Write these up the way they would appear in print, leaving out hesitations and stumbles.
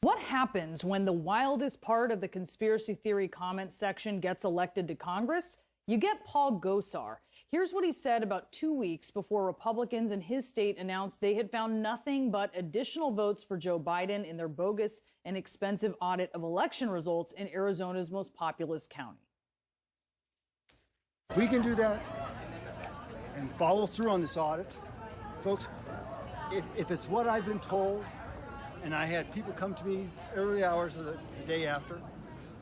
What happens when the wildest part of the conspiracy theory comment section gets elected to Congress? You get Paul Gosar. Here's what he said about 2 weeks before Republicans in his state announced they had found nothing but additional votes for Joe Biden in their bogus and expensive audit of election results in Arizona's most populous county. If we can do that and follow through on this audit, folks, if it's what I've been told, and I had people come to me early hours of the day after,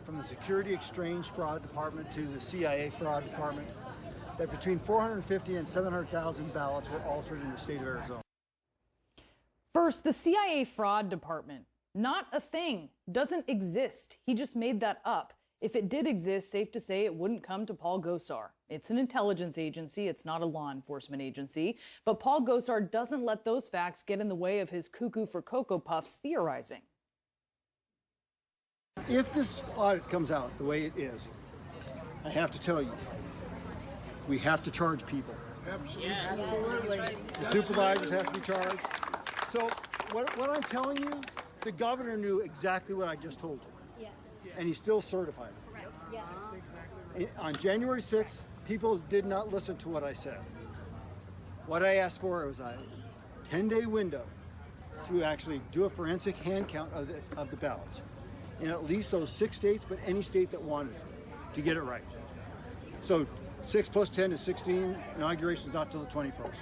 from the Security Exchange Fraud Department to the CIA Fraud Department, that between 450 and 700,000 ballots were altered in the state of Arizona. First, the CIA Fraud Department. Not a thing. Doesn't exist. He just made that up. If it did exist, safe to say it wouldn't come to Paul Gosar. It's an intelligence agency. It's not a law enforcement agency. But Paul Gosar doesn't let those facts get in the way of his cuckoo for Cocoa Puffs theorizing. If this audit comes out the way it is, I have to tell you, we have to charge people. Absolutely. The supervisors have to be charged. So what I'm telling you, the governor knew exactly what I just told you. Yes. And he's still certified. Right. Yes. On January 6th, people did not listen to what I said. What I asked for was a 10-day window to actually do a forensic hand count of the ballots in at least those 6 states, but any state that wanted to get it right. So 6 plus 10 is 16. Inauguration is not till the 21st.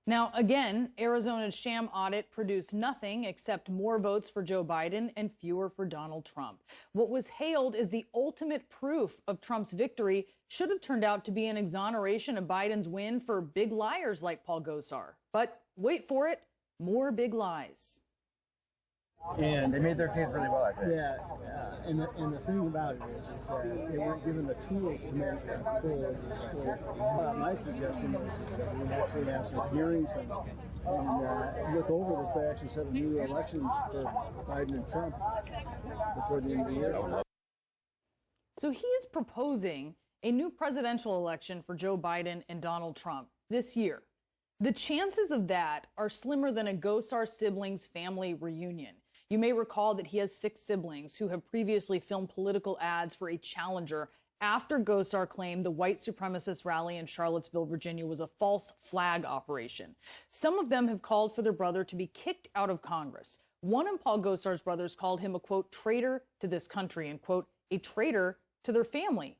Now, again, Arizona's sham audit produced nothing except more votes for Joe Biden and fewer for Donald Trump. What was hailed as the ultimate proof of Trump's victory should have turned out to be an exoneration of Biden's win for big liars like Paul Gosar. But wait for it, more big lies. And they made their case really well, I think. Yeah. And the thing about it is that they weren't given the tools to make a full disclosure. My suggestion is that we actually have some hearings and look over this, but actually set a new election for Biden and Trump before the end of the year. So he is proposing a new presidential election for Joe Biden and Donald Trump this year. The chances of that are slimmer than a Gosar siblings family reunion. You may recall that he has 6 siblings who have previously filmed political ads for a challenger after Gosar claimed the white supremacist rally in Charlottesville, Virginia was a false flag operation. Some of them have called for their brother to be kicked out of Congress. One of Paul Gosar's brothers called him a, quote, traitor to this country and, quote, a traitor to their family.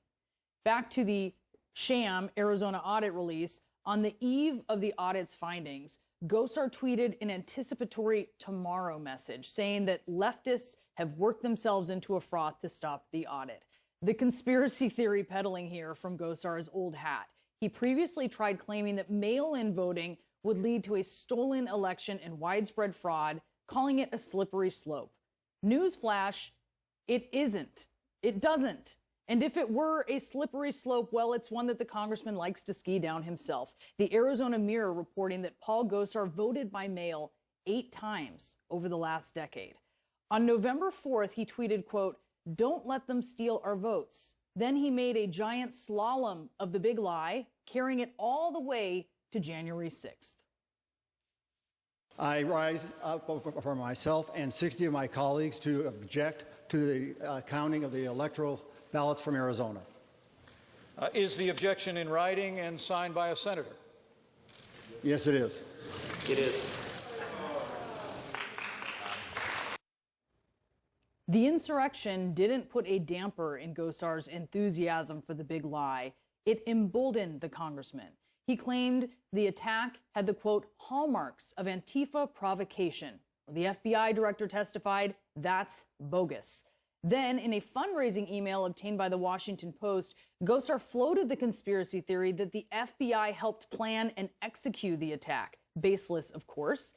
Back to the sham Arizona audit release, on the eve of the audit's findings, Gosar tweeted an anticipatory tomorrow message saying that leftists have worked themselves into a froth to stop the audit. The conspiracy theory peddling here from Gosar's old hat. He previously tried claiming that mail-in voting would lead to a stolen election and widespread fraud, calling it a slippery slope. Newsflash, it isn't. It doesn't. And if it were a slippery slope, well, it's one that the congressman likes to ski down himself. The Arizona Mirror reporting that Paul Gosar voted by mail 8 times over the last decade. On November 4th, he tweeted, quote, don't let them steal our votes. Then he made a giant slalom of the big lie, carrying it all the way to January 6th. I rise up for myself and 60 of my colleagues to object to the counting of the electoral ballots from Arizona. Is the objection in writing and signed by a senator? Yes, it is. It is. The insurrection didn't put a damper in Gosar's enthusiasm for the big lie. It emboldened the congressman. He claimed the attack had the, quote, hallmarks of Antifa provocation. The FBI director testified that's bogus. Then, in a fundraising email obtained by the Washington Post, Gosar floated the conspiracy theory that the FBI helped plan and execute the attack. Baseless, of course.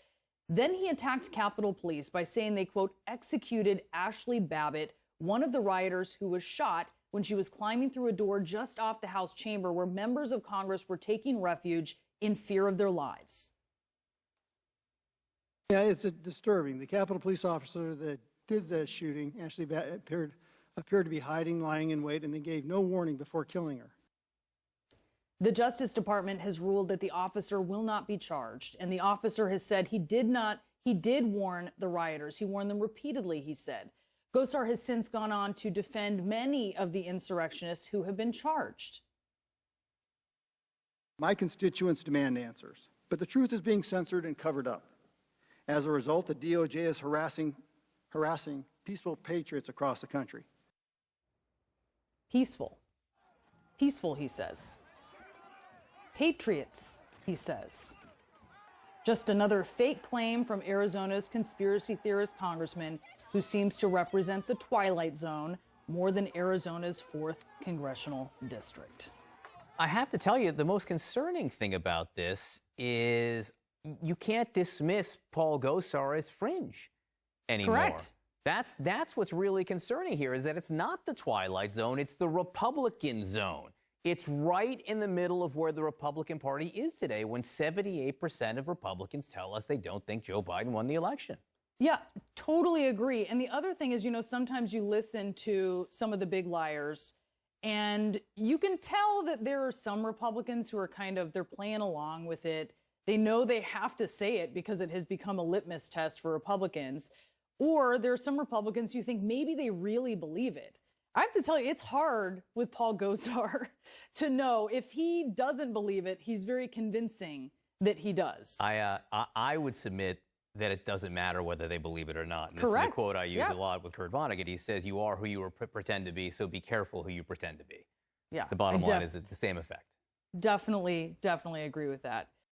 Then he attacked Capitol Police by saying they, quote, executed Ashley Babbitt, one of the rioters who was shot when she was climbing through a door just off the House chamber where members of Congress were taking refuge in fear of their lives. Yeah, it's disturbing. The Capitol Police officer that did the shooting actually appeared to be hiding, lying in wait, and they gave no warning before killing her. The Justice Department has ruled that the officer will not be charged, and the officer has said he He did warn the rioters. He warned them repeatedly, he said. Gosar has since gone on to defend many of the insurrectionists who have been charged. My constituents demand answers, but the truth is being censored and covered up. As a result, the DOJ is harassing peaceful patriots across the country. Peaceful. Peaceful, he says. Patriots, he says. Just another fake claim from Arizona's conspiracy theorist congressman who seems to represent the Twilight Zone more than Arizona's 4th congressional district. I have to tell you, the most concerning thing about this is you can't dismiss Paul Gosar as fringe anymore. Correct. That's what's really concerning here, is that it's not the Twilight Zone, it's the Republican zone. It's right in the middle of where the Republican Party is today, when 78% of Republicans tell us they don't think Joe Biden won the election. Yeah, totally agree. And the other thing is, sometimes you listen to some of the big liars, and you can tell that there are some Republicans who are they're playing along with it. They know they have to say it because it has become a litmus test for Republicans. Or there are some Republicans who think maybe they really believe it. I have to tell you, it's hard with Paul Gosar to know if he doesn't believe it. He's very convincing that he does. I would submit that it doesn't matter whether they believe it or not. And Correct. This is a quote I use a lot with Kurt Vonnegut. He says, "You are who you pretend to be, so be careful who you pretend to be." Yeah, The bottom line is the same effect. Definitely agree with that.